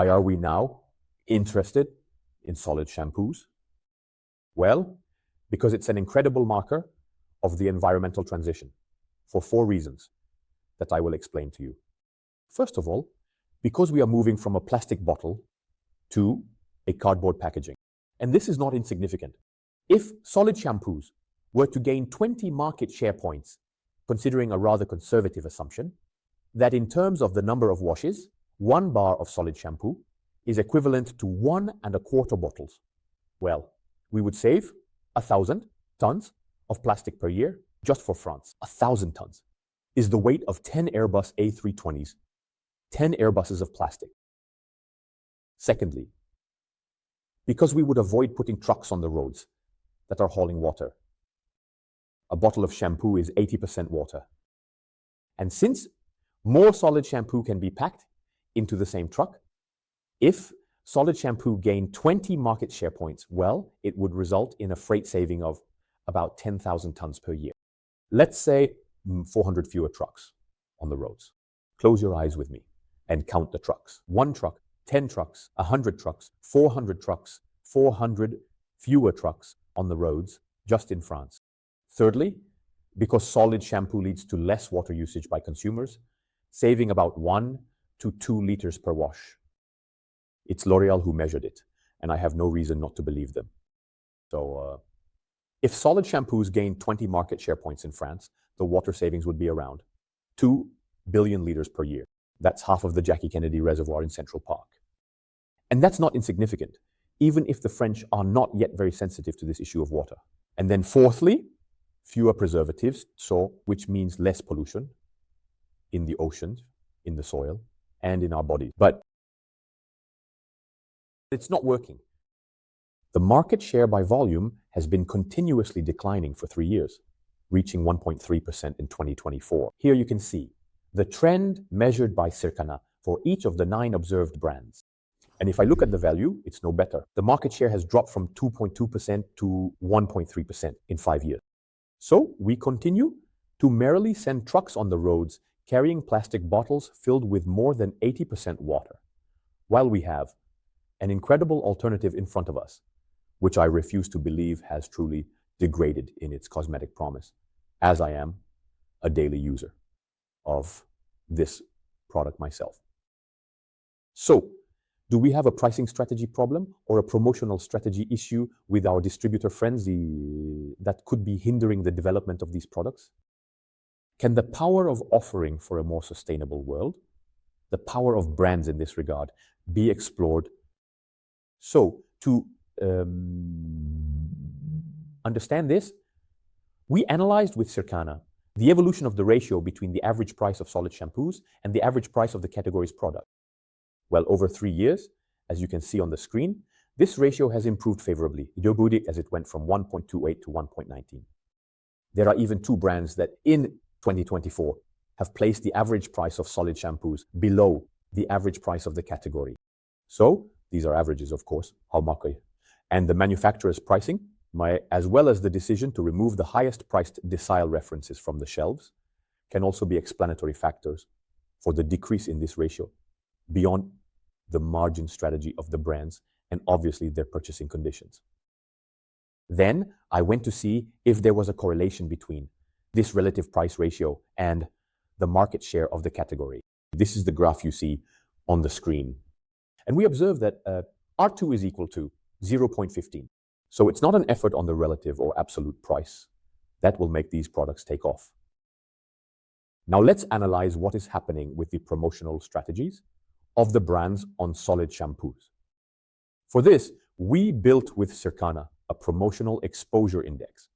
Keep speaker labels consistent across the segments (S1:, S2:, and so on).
S1: Why are we now interested in solid shampoos? Well, because it's an incredible marker of the environmental transition for 4 reasons that I will explain to you. First of all, because we are moving from a plastic bottle to a cardboard packaging. And this is not insignificant. If solid shampoos were to gain 20 market share points, considering a rather conservative assumption, that in terms of the number of washes, 1 bar of solid shampoo is equivalent to 1.25 bottles. Well, we would save 1,000 tons of plastic per year just for France. 1,000 tons is the weight of 10 Airbus A320s, 10 Airbuses of plastic. Secondly, because we would avoid putting trucks on the roads that are hauling water. A bottle of shampoo is 80% water. And since more solid shampoo can be packed into the same truck, if solid shampoo gained 20 market share points, well, it would result in a freight saving of about 10,000 tons per year. Let's say 400 fewer trucks on the roads. Close your eyes with me and count the trucks. 1 truck, 10 trucks, 100 trucks, 400 trucks, 400 fewer trucks on the roads just in France. Thirdly, because solid shampoo leads to less water usage by consumers, saving about 1 to 2 liters per wash. It's L'Oreal who measured it, and I have no reason not to believe them. So, if solid shampoos gained 20 market share points in France, the water savings would be around 2 billion liters per year. That's half of the Jackie Kennedy Reservoir in Central Park. And that's not insignificant, even if the French are not yet very sensitive to this issue of water. And then fourthly, fewer preservatives, which means less pollution in the oceans, in the soil, and in our bodies. But it's not working. The market share by volume has been continuously declining for 3 years, reaching 1.3% in 2024. Here you can see the trend measured by Circana for each of the 9 observed brands. And if I look at the value, it's no better. The market share has dropped from 2.2% to 1.3% in 5 years. So we continue to merrily send trucks on the roads carrying plastic bottles filled with more than 80% water, while we have an incredible alternative in front of us, which I refuse to believe has truly degraded in its cosmetic promise, as I am a daily user of this product myself. So, do we have a pricing strategy problem or a promotional strategy issue with our distributor friends that could be hindering the development of these products? Can the power of offering for a more sustainable world, the power of brands in this regard, be explored? So, to understand this, we analyzed with Circana the evolution of the ratio between the average price of solid shampoos and the average price of the category's product. Well, over 3 years, as you can see on the screen, this ratio has improved favorably, as it went from 1.28 to 1.19. There are even 2 brands that in 2024 have placed the average price of solid shampoos below the average price of the category. So, these are averages, of course, and the manufacturer's pricing, as well as the decision to remove the highest priced decile references from the shelves, can also be explanatory factors for the decrease in this ratio, beyond the margin strategy of the brands and obviously their purchasing conditions. Then I went to see if there was a correlation between this relative price ratio and the market share of the category. This is the graph you see on the screen. And we observe that R2 is equal to 0.15. So it's not an effort on the relative or absolute price that will make these products take off. Now let's analyze what is happening with the promotional strategies of the brands on solid shampoos. For this, we built with Circana a promotional exposure index,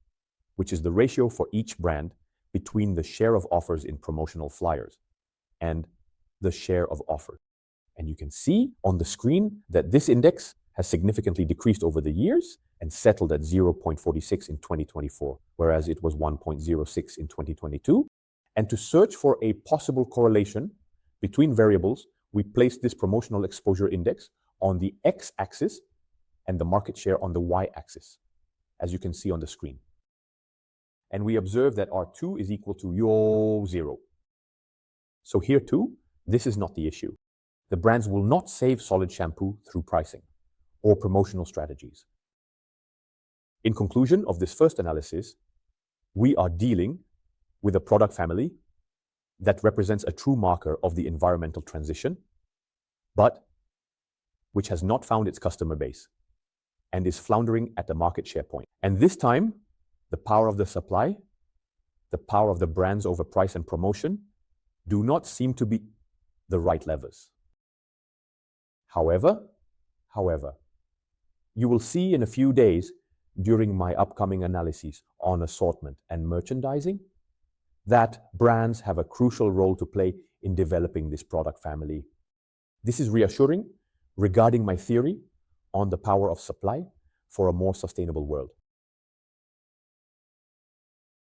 S1: which is the ratio for each brand between the share of offers in promotional flyers and the share of offers. And you can see on the screen that this index has significantly decreased over the years and settled at 0.46 in 2024, whereas it was 1.06 in 2022. And to search for a possible correlation between variables, we placed this promotional exposure index on the x-axis and the market share on the y-axis, as you can see on the screen. And we observe that R2 is equal to 0. So here too, this is not the issue. the brands will not save solid shampoo through pricing or promotional strategies. In conclusion of this first analysis, we are dealing with a product family that represents a true marker of the environmental transition, but which has not found its customer base and is floundering at the market share point. And this time, the power of the supply, the power of the brands over price and promotion do not seem to be the right levers. However, you will see in a few days during my upcoming analyses on assortment and merchandising that brands have a crucial role to play in developing this product family. This is reassuring regarding my theory on the power of supply for a more sustainable world.